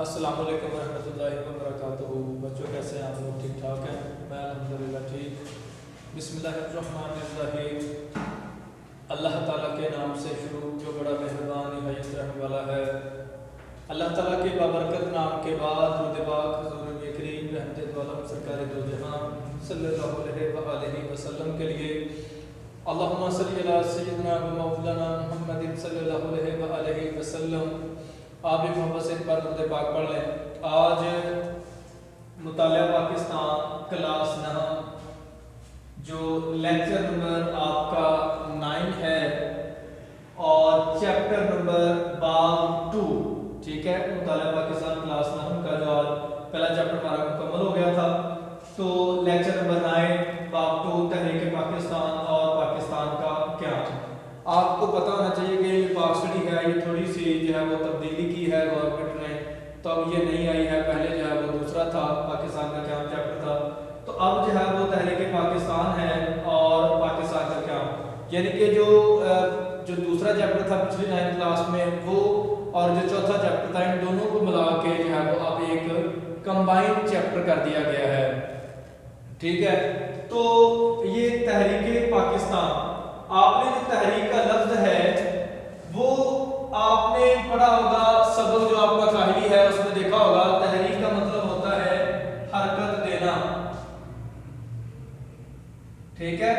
अस्सलामु अलैकुम रहमतुल्लाहि व बरकातुहू। बच्चों कैसे हैं आप लोग? ठीक ठाक हैं? मैं अल्हम्दुलिल्लाह ठीक। बिस्मिल्लाहिर्रहमानिर्रहीम। अल्लाह ताला के नाम से शुरू जो बड़ा मेहरबान निहायत रहने वाला है। अल्लाह ताला के बाबरकत नाम के बाद दुरूद पाक हुज़ूर नबी करीम रहमत दो आलम सरकार दो जहां सल्लल्लाहु अलैहि वसल्लम के लिए अल्लाहुम्मा सल्ली अला सय्यिदिना व मौलाना मुहम्मदिन सल्लल्लाहु अलैहि वसल्लम। आप एक मोहब्बत से पर दुरूद पाक पढ़ लें। आज मुतालिया पाकिस्तान क्लास 9 जो लेक्चर नंबर आपका 9 है और चैप्टर नंबर बाब 2, ठीक है। मुतालिया पाकिस्तान क्लास 9 का जो आज पहला चैप्टर हमारा मुकम्मल हो गया था, तो लेक्चर नंबर 9 बाब 2 तहरीक पाकिस्तान और पाकिस्तान का क्या। आपको पता होना चाहिए कि पाक स्टडी है ये थोड़ी सी जो है वो तब्दीली की है गवर्नमेंट ने, तो अब ये नहीं आई है। पहले जो है वो दूसरा था, पाकिस्तान का क्या चैप्टर था, तो अब जो है वो तहरीक पाकिस्तान है और पाकिस्तान का क्या, यानी कि जो दूसरा चैप्टर था पिछली 9th क्लास में वो और जो चौथा चैप्टर था, इन दोनों को मिला के जो है वो अब एक कंबाइंड चैप्टर कर दिया गया है, ठीक है। तो ये तहरीक पाकिस्तान, आपने जो तहरीक का लफ्ज है वो आपने पढ़ा होगा, सबक जो आपका काहिली है उसमें देखा होगा। तहरीक का मतलब होता है हरकत देना, ठीक है,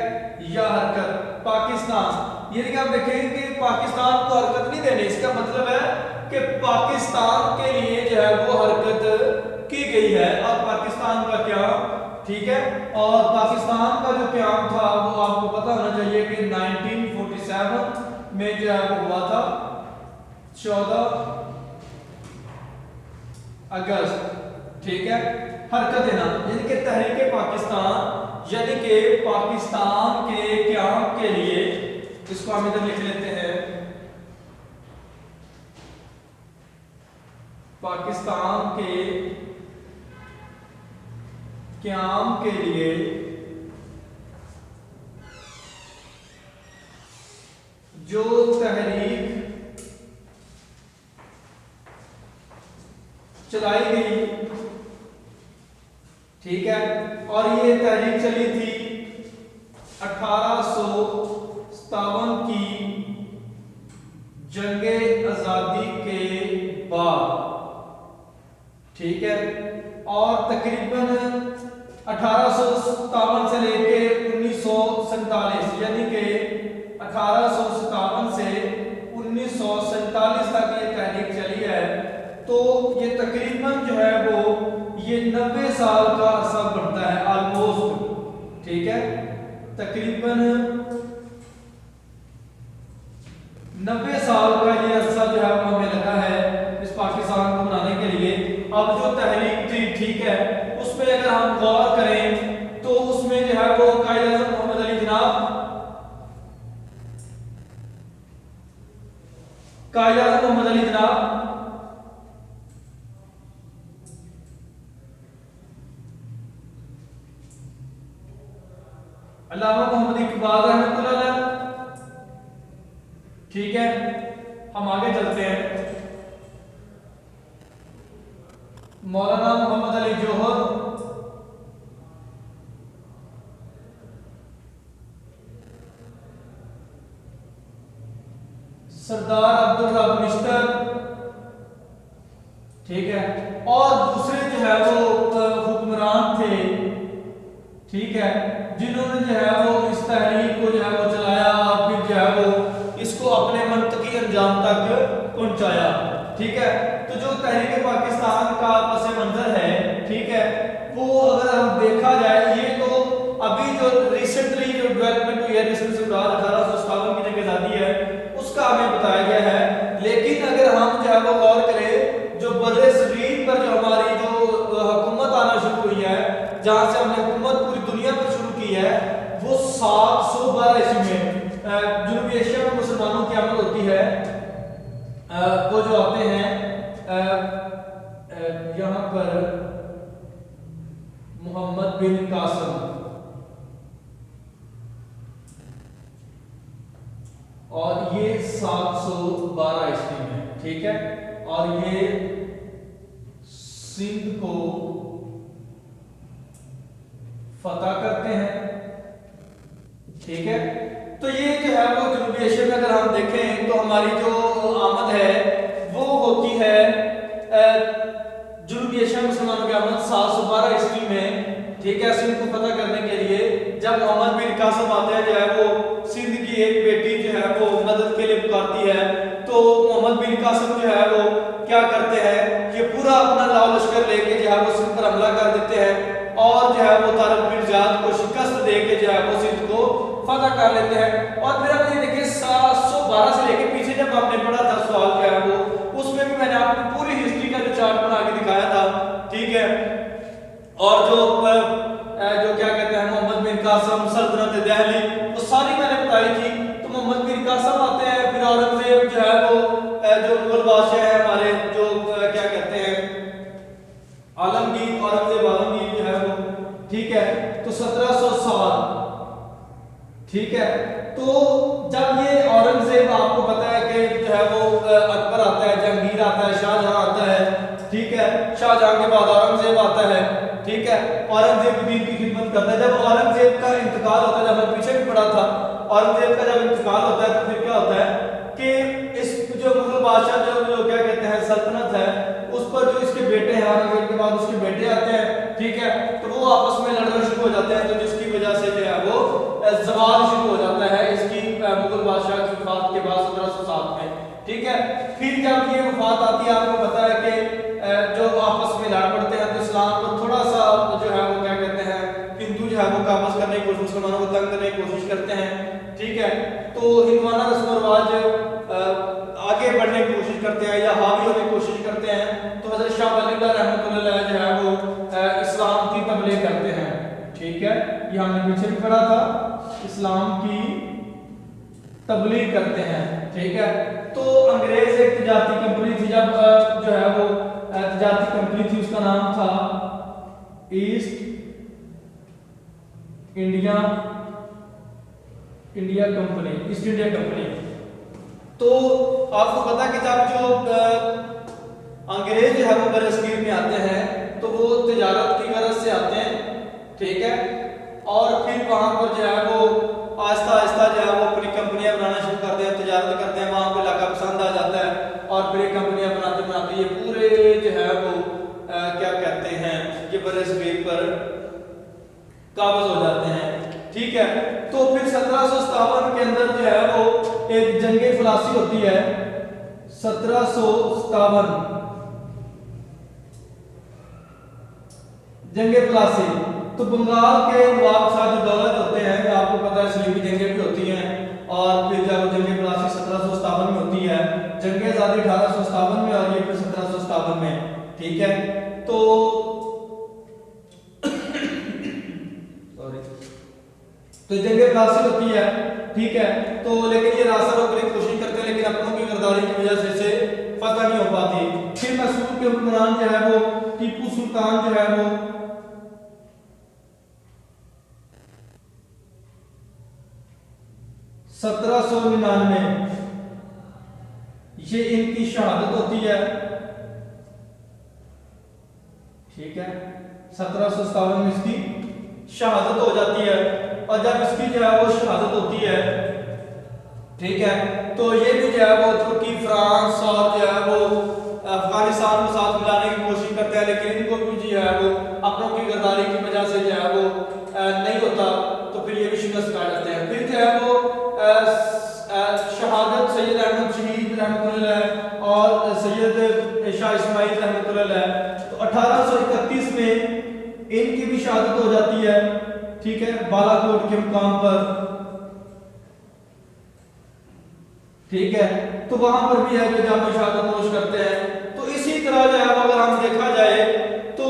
या हरकत। पाकिस्तान ये आप देखेंगे कि पाकिस्तान को हरकत नहीं देनी, इसका मतलब है कि पाकिस्तान के लिए जो है वो हरकत की गई है। और पाकिस्तान का क्या, ठीक है। और पाकिस्तान का जो क्याम था वो आपको पता होना चाहिए कि 1947 में जो है वो हुआ था, 14 अगस्त, ठीक है। हरकत देना यानी कि तहरीक पाकिस्तान यानी कि पाकिस्तान के क्याम के लिए, इसको हम इधर लिख लेते हैं, पाकिस्तान के क्याम के लिए जो तहरीक चलाई गई, ठीक है। और ये तहरीक चली थी 1857 की जंगे आजादी के बाद, ठीक है। और तकरीबन 1857 से लेकर 1947 यानी कि 1857 से 1947 तक ये तहरीक चली है। तो ये तकरीबन जो है वो ये 90 साल का अरसा बढ़ता है ऑलमोस्ट, ठीक है। तकरीबन 90 साल का ये अरसा जो है वो हमें लगा है इस पाकिस्तान को बनाने के लिए। अब जो तहरीक थी, ठीक है, उसमें अगर हम गौर करें तो उसमें जो है वो कायद-ए-आज़म मोहम्मद अली जनाब, कायद-ए-आज़म मोहम्मद अली जनाब, अल्लामा मोहम्मद इकबाल रहमतुल्लाह अलैह, ठीक है। हम आगे चलते हैं। मौलाना मोहम्मद अली जौहर, सरदार अब्दुल रब मिस्टर, ठीक है। और दूसरे जो है वो हुक्मरान थे, ठीक है, जिन्होंने जो है वो इस तहरीक को जो है वो चलाया और फिर जो है वो इसको अपने मंतकी अंजाम तक पहुंचाया, ठीक है। तो जो तहरीक पाकिस्तान का पस मंजर है, ठीक है, वो अगर हम देखा जाए, ये तो अभी जो रिसेंटली जो डेवलपमेंट हुई है जिसमें से 1857 की जगह आजादी है उसका हमें बताया गया है। लेकिन अगर हम जो है वो गौर करें, जो बर्रे सगीर पर जो हमारी जो हुकूमत आना शुरू हुई है, जहां से हमने हुकूमत पूरी दुनिया पर शुरू की है, वो 712 ईस्वी में जनूबी एशिया में मुसलमानों की आमद होती है। वो जो आते हैं यहाँ पर मोहम्मद बिन कासिम, और ये 712 ईस्वी में, ठीक है। और ये सिंध को फतह करते हैं। ठीक है, तो ये जो है वो जनूबी एशिया में अगर हम देखें तो हमारी जो आमद है वो होती है जनूबी एशिया मुसलमानों की आमद 712 ईस्वी में। ठीक है, सिंध को फतह करने के लिए जब मोहम्मद बिन कासिम आते हैं जो है वो सिंध की एक बेटी जो है वो मदद के लिए पुकारती है, तो मोहम्मद बिन कासिम जो है वो क्या करते हैं, ये पूरा अपना लाव लश्कर लेके जो है वो सिंध पर हमला कर देते हैं और जो है वो तारिक बिन ज़ियाद को शिकस्त दे के जो है वो सिंध को फतह कर लेते हैं। और फिर अब ये देखिए 712 से लेके पीछे जब हमने पढ़ा था सवाल जो है वो, उसमें भी मैंने आपको पूरी हिस्ट्री का जो चार्ट बना के दिखाया था। ठीक है, और जो क्या कहते हैं मोहम्मद बिन कासिम सल्तनत दिल्ली वो सारी मैंने बताई थी। तो मोहम्मद बिन कासिम आते हैं, फिर औरंगजेब जो है वो जो मुगल बादशाह है हमारे जो क्या कहते हैं आलमगीर, औरंगजेब आलमगीर जो है वो। ठीक है, तो 1707। ठीक है, तो जब ये औरंगजेब आपको पता है कि जो है वो अकबर आता है, जहांगीर आता है, शाहजहां आता है। ठीक है, शाहजहां के बाद औरंगजेब आता है। ठीक है, औरंगजेब दीन की खिदमत करता है। जब औरंगजेब का इंतकाल होता है, जब हमने पीछे भी पढ़ा था, औरंगजेब का जब इंतकाल होता है तो फिर क्या होता है कि इस जो मुगल बादशाह जो क्या कहते हैं सल्तनत है उस पर जो इसके बेटे हैं, औरंगजेब के बाद उसके बेटे आते हैं। ठीक है, तो वो आपस में लड़ना शुरू हो जाते हैं, तो जिसकी वजह से जो है वो जवाल शुरू हो जाता है इसकी मुगल बादशाह की वफात के बाद 1707 में। ठीक है, फिर जब ये वफात आती है आपको पता है कि जो आपस में लड़ पड़ते हैं, तो इस्लाम को थोड़ा सा जो है वो क्या कहते हैं हिंदू जो है वो काबज करने की कोशिश, मुसलमानों को तंग करने की कोशिश करते हैं। ठीक है, तो हिंदुआना रस्म रिवाज आगे बढ़ने की कोशिश करते हैं या हावी होने की कोशिश करते हैं, तो हजरत शाह वली रहमतुल्लाह जो है वो इस्लाम की तबलीग करते हैं। ठीक है, ये हमने पीछे भी पढ़ा था, इस्लाम की तबलीग करते हैं। ठीक है, तो अंग्रेज एक तजारती कंपनी थी, जब जो है वो तजारती कंपनी थी, उसका नाम था east India company, east India company. तो आपको पता कि जब जो अंग्रेज जो है वो बरसगीर में आते हैं तो वो तिजारत की गरज से आते हैं। ठीक है, और फिर वहां पर जो है वो आहिस्ता आहिस्ता जो है वो अपनी कंपनियां बनाना शुरू करते हैं, तिजारत करते हैं, वहां को इलाका पसंद आ जाता है और फिर ये कंपनियां बनाते बनाते ये पूरे जो है वो क्या कहते हैं ये बरसगीर पर काबज हो जाते हैं। ठीक है, तो फिर 1757 के अंदर जो है वो एक जंगे फलासी होती है। 1757 जंगे फलासी, तो बंगाल के नवाब शाह जो दौलत होते हैं, आपको पता है सलीबी जंगें भी होती हैं, और फिर जब जंगे फलासी 1757 में होती है, जंगे आजादी 1857 में और ये फिर 1757 में। ठीक है, तो जंगे फलासी होती है। ठीक है, तो लेकिन ये रास्ता रोकने की कोशिश करते हैं, लेकिन अपनों की गद्दारी की वजह से इसे फतह नहीं हो पाती। फिर मैसूर के हुक्मरान जो है वो टीपू सुल्तान जो है वो 1799 ये इनकी शहादत होती है। ठीक है, 1757 में इसकी शहादत हो जाती है, और जब इसकी जो है वो शहादत होती है, ठीक है, तो ये भी जो है वो तुर्की, फ्रांस और जो है वो अफगानिस्तान को साथ मिलाने की कोशिश करते हैं, लेकिन इनको भी जो है वो अपनों की गद्दारी की वजह से जो है वो नहीं होता, तो फिर ये भी शिकस्त खा जाते हैं। फिर जो है वो शहादत सैयद अहमद शहीद रहमतुल्लाह और सैयद शाह इस्माइल रहमतुल्लाह, तो 1831 में इनकी भी शहादत हो जाती है। ठीक है, बालाकोट के मुकाम पर। ठीक है, तो वहां पर भी है जो जाम शहादत नोश करते हैं। तो इसी तरह जो है अगर हम देखा जाए तो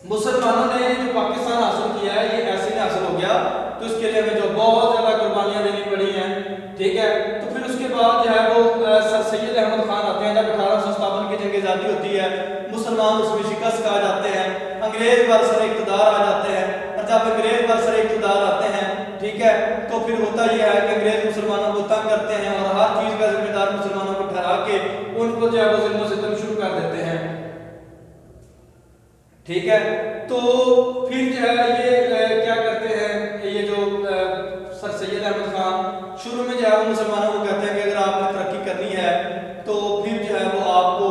मुसलमानों ने जो पाकिस्तान हासिल किया है ये ऐसे नहीं हासिल हो गया, तो इसके लिए हमें जो बहुत ज्यादा कुर्बानियां देनी पड़ी हैं। ठीक है, तो फिर उसके बाद जो है वो सर सैयद अहमद खान आते हैं, जब 1857 की जंग आजादी होती है, मुसलमान उसमें शिकस्त खा जाते हैं, अंग्रेज बरसर इक़्तिदार आ जाते हैं, और जब अंग्रेज बरसर इक़्तिदार आते हैं, ठीक है, तो फिर होता यह है कि अंग्रेज मुसलमानों को तंग करते हैं और हर चीज का जिम्मेदार मुसलमानों को ठहरा के उनको जो है वो जुल्म सितम शुरू कर देते हैं। ठीक है। तो फिर जो है ये क्या करते हैं, ये जो सर सैयद अहमद खान शुरू में जो है वो मुसलमानों को कहते हैं कि अगर आपने तरक्की करनी है तो फिर जो है वो आपको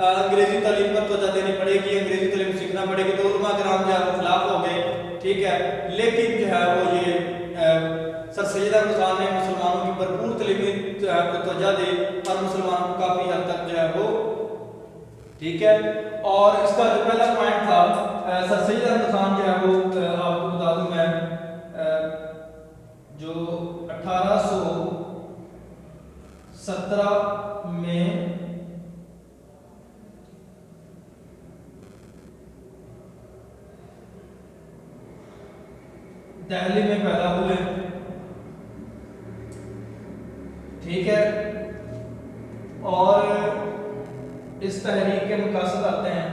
अंग्रेजी तालीम पर तवज्जो देनी पड़ेगी, अंग्रेजी तालीम सीखना पड़ेगी। तो उलमा कराम जो है वो खिलाफ हो गए, ठीक है। लेकिन जो है वो ये सर सैयद अहमद खान ने मुसलमानों की भरपूर तालीमी जो है वो तवज्जो दी और मुसलमानों को काफ़ी हद तक जो है वो, ठीक है। और इसका जो पहला पॉइंट था सर सैयद अहमद खान जो है वो आपको बता दूं मैं, जो 1817 में दिल्ली में पैदा हुए, ठीक है। और इस तहरीक के मकासद आते हैं,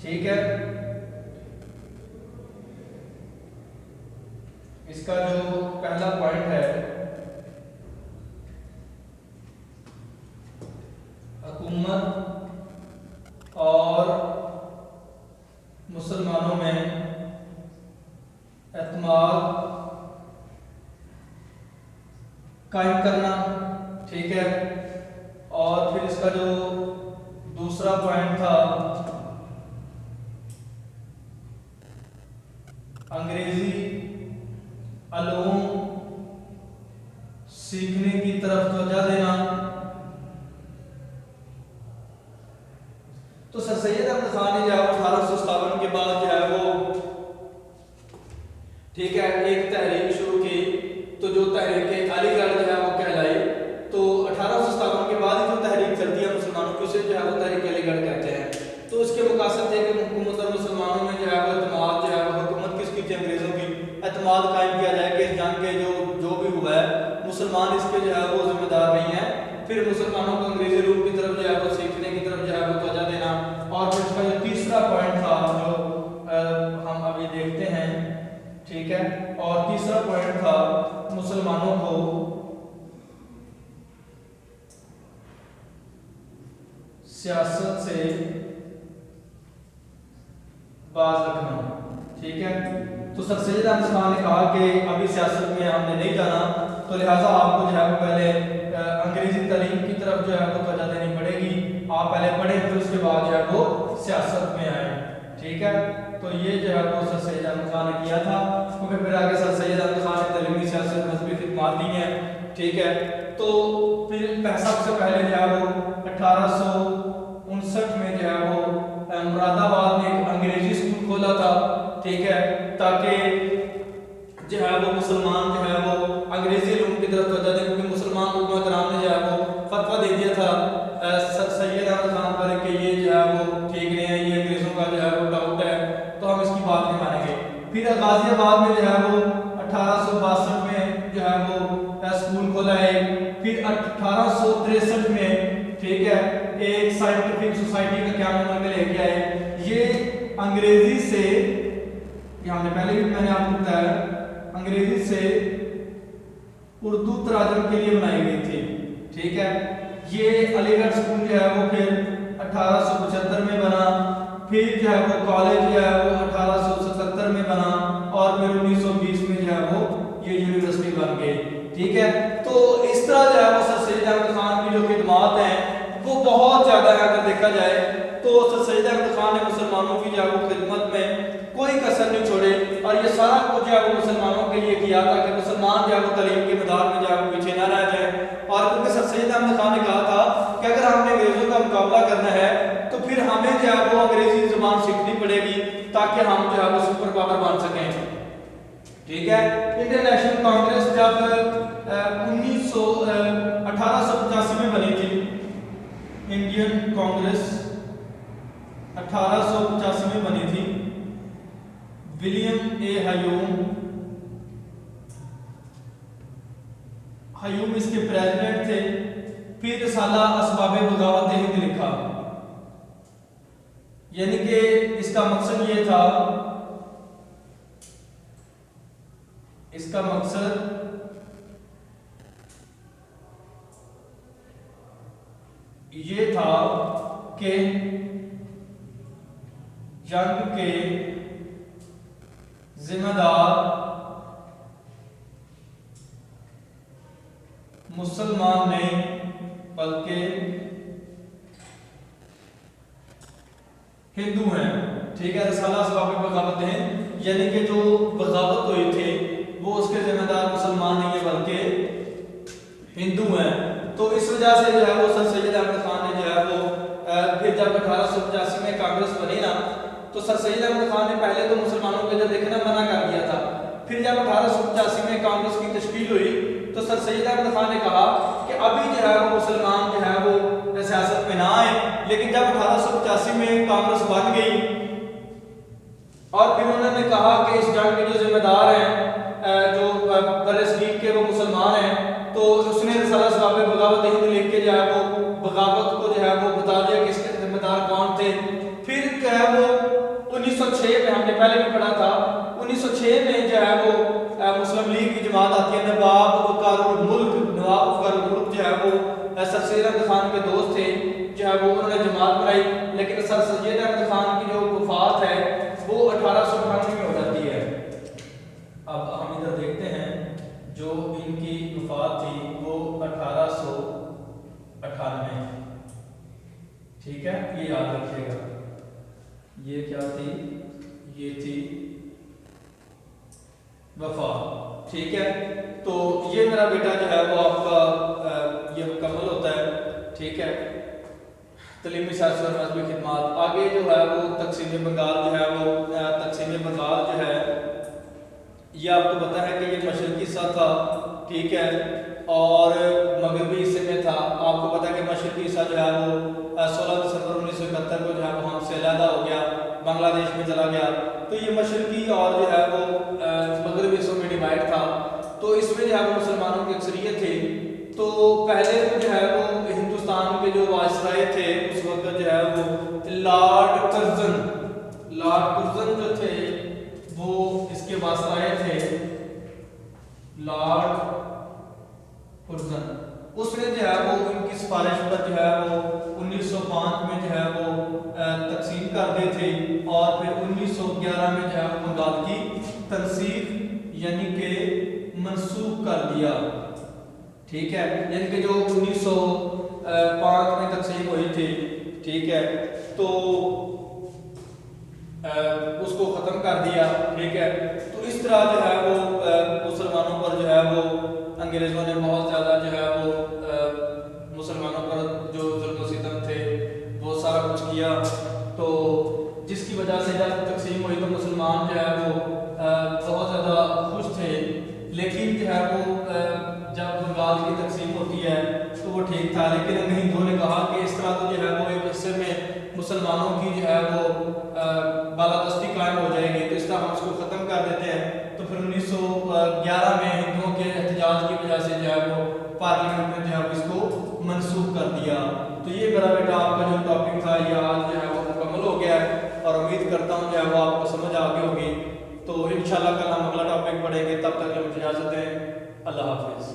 ठीक है। इसका जो पहला पॉइंट है, हुकूमत और मुसलमानों में एतमाद कायम करना, ठीक है। और फिर इसका जो दूसरा पॉइंट था, अंग्रेजी अलूम सीखने की तरफ तवज्जो देना। तो सर सैयद अहमद खान ने जो है 1857 के बाद जो है वो, ठीक है, एक तहरीक शुरू की। तो जो तहरीक अलीगढ़ जो है वो कहलाई। तो 1857 के बाद जो तहरीक चलती है मुसलमानों की, उसे जो है वो तहरीक अलीगढ़ कहते हैं। तो उसके मकासद थे कि हुकूमत और मुसलमानों में जो है वो एतमाद, जो है वो हुकूमत किसकी थी, अंग्रेजों की, एतमाद कायम किया जाए कि इस जंग के जो भी हुआ है मुसलमान इसके जो है वो जिम्मेदार नहीं है। फिर मुसलमानों को अंग्रेजी रूप की तरफ जो है वो सीखने की तरफ जो है वो तवज्जो देना। और फिर इसका जो तीसरा पॉइंट था जो हम अभी देखते हैं, ठीक है। और तीसरा पॉइंट था मुसलमानों को सियासत से बाज रखना, ठीक है। तो सर सैयद अहमद खान ने कहा कि अभी सियासत में हमने नहीं जाना, तो लिहाजा आपको जो है वो पहले अंग्रेजी तालीम की तरफ जो है वो तवज्जो देनी पड़ेगी। आप पहले पढ़ें फिर उसके बाद जो है वो सियासत में आए, ठीक है। तो ये जो है वो सर सैयद अहमद खान ने किया था, क्योंकि फिर आगे सर सैयद अहमद खान ने तालीमी सियासत मजहबी खिदमत दी है, ठीक है। तो फिर सबसे पहले जो है वो 1859 में जो है वो मुरादाबाद में एक अंग्रेजी स्कूल खोला था, ठीक है, ताकि जो है वो मुसलमान जो है वो अंग्रेजी लोगों की तरफ तवज्जो दें। क्योंकि मुसलमान उलमा कराम ने जो है वो फतवा दे दिया था सर सैयद अहमद खान पर कि ये जो है वो ठीक नहीं है, ये अंग्रेजों का जो है वो डाउट है, तो हम इसकी बात नहीं मानेंगे। फिर गाजियाबाद में जो है वो 1862 में जो है वो स्कूल खोला है। फिर 1863 में, ठीक है, एक साइंटिफिक सोसाइटी का क्या अमल में लेके आए। ये अंग्रेजी से, हमने पहले भी मैंने आपको बताया, अंग्रेजी से उर्दू तराजम के लिए बनाई गई थी, ठीक है। ये अलीगढ़ स्कूल जो है वो फिर 1875 में बना। फिर जो है वो कॉलेज जो है वो 1877 में बना और फिर 1920 में जो है वो ये यूनिवर्सिटी बन गई, ठीक है। तो इस तरह जो है वो सर सैयद अहमद खान की जो खिदमत हैं वो बहुत ज़्यादा है। अगर देखा जाए तो सर सैयद अहमद खान ने मुसलमानों की जो है वो खिदमत में कोई कसर नहीं छोड़े, और ये सारा कुछ जो है वो मुसलमानों के लिए किया था कि मुसलमान जो है वो तालीम के मैदान में जो है वो पीछे ना रह जाए। और क्योंकि सर सैयद अहमद खान ने कहा था कि अगर हमने अंग्रेजों का मुकाबला करना है तो फिर हमें जो है वो अंग्रेजी जुबान सीखनी पड़ेगी ताकि हम जो है वो सुपर पावर बन सकें, ठीक है। इंडियन नेशनल कांग्रेस जब 1885 में बनी थी, इंडियन कांग्रेस 1885 में बनी थी। विलियम ए हयूम इसके प्रेसिडेंट थे। फिर रिसाला असबाब बगावत हिंद लिखा, यानी कि इसका मकसद ये था, इसका मकसद के जंग के जिम्मेदार मुसलमान नहीं बल्कि हिंदू हैं। ठीक है, रसाला असबाब बगावत हैं, यानी कि जो बगावत हुई थी वो उसके जिम्मेदार मुसलमान नहीं है बल्कि हिंदू हैं। तो इस वजह से जो है वो सर सैयद अहमद खान ने जो है वो फिर जब 1885 में कांग्रेस बनी ना, तो सर सैयद अहमद खान ने पहले तो मुसलमानों को इधर देखना मना कर दिया था। फिर जब 1885 में कांग्रेस की तश्कील हुई तो सर सैयद अहमद खान ने कहा कि अभी जो है वो मुसलमान जो है वो सियासत में ना आए। लेकिन जब 1885 में कांग्रेस बन गई और फिर उन्होंने कहा कि इस जंग के जो जिम्मेदार हैं जो बरसगीर के वो मुसलमान हैं, तो उसने रसाला असबाब बगावत हिंद लिख के जो है वो बगावत को जो है वो बता दिया कि इसके जिम्मेदार कौन थे। फिर जो है वो 1906 में, हमने पहले भी पढ़ा था, 1906 में जो है वो मुस्लिम लीग की जमात आती है। नवाब वक़ारुल मुल्क जो है वो सर सैयद अहमद खान के दोस्त थे, जो है वो उन्होंने जमात बनाई। लेकिन सर सैयद अहमद खान की जो वफात है वो 1898 में हो जाती है। अब हम इधर देखते हैं जो इनकी वफात थी वो 1898। ठीक है, ये याद रखिएगा। ये क्या थी? ये थी वफात। ठीक है, तो ये मेरा बेटा जो है वो आपका ये मुकम्मल होता है। ठीक है, तलीमी सियासत और मजहबी खिदमात। आगे जो है वो तकसीम बंगाल जो है वो तकसीम बंगाल जो है ये आपको पता है कि ये मशरकी हिस्सा था। ठीक है, और मगरबी हिस्से में था। आपको पता है कि मशरकी हिस्सा जो है वो 16 दिसंबर 1971 को जो है वो हमसे अलहदा हो गया, बांग्लादेश में चला गया। तो ये मशरकी और जो है वो मगरबी हिस्सों में डिवाइड था। तो इसमें जो है वो मुसलमानों की अक्सरियत थी। तो पहले तो जो है वो हिंदुस्तान के जो वायसराय थे उस वक्त जो है वो लॉर्ड कर्जन जो थे वो इसके वायसराय थे, लॉर्ड कर्जन। उसने जो है वो इनकी सिफारिश पर जो है वो 1905 में जो है वो तकसीम कर दी थी और फिर 1911 में जो है वो बंगाल की तनसीब यानी कि मंसूब कर दिया। ठीक है, यानी कि जो 1905 में तकसीम हुई थी, ठीक है, तो उसको ख़त्म कर दिया। ठीक है, तो इस तरह जो है वो मुसलमानों पर जो है वो अंग्रेज़ों ने बहुत ज़्यादा जो है वो मुसलमानों पर जो जुल्म सितम थे वो सारा कुछ किया। तो जिसकी वजह से जब तकसीम हुई तो मुसलमान जो है वो बहुत ज़्यादा खुश थे। लेकिन जो है वो जब बंगाल की तकसीम होती है तो वो ठीक था। लेकिन हिंदुओं ने कहा कि इस तरह तो जो है वो एक हिस्से में मुसलमानों की जो है वो बालादस्ती कायम हो जाएगी, तो इस तरह हम उसको ख़त्म कर देते हैं। तो फिर 1911 में हिंदुओं के एहतजाज की वजह से जो है वो पार्लियामेंट में जो है इसको मंसूख कर दिया। तो ये मेरा बेटा आपका जो टॉपिक था ये आज जो है वो मुकम्मल हो गया है और उम्मीद करता हूँ जो है वो आपको समझ आ गई होगी। तो इंशाल्लाह कल हम अगला टॉपिक पढ़ेंगे। तब तक मुझे इजाज़त दें। अल्लाह हाफिज़।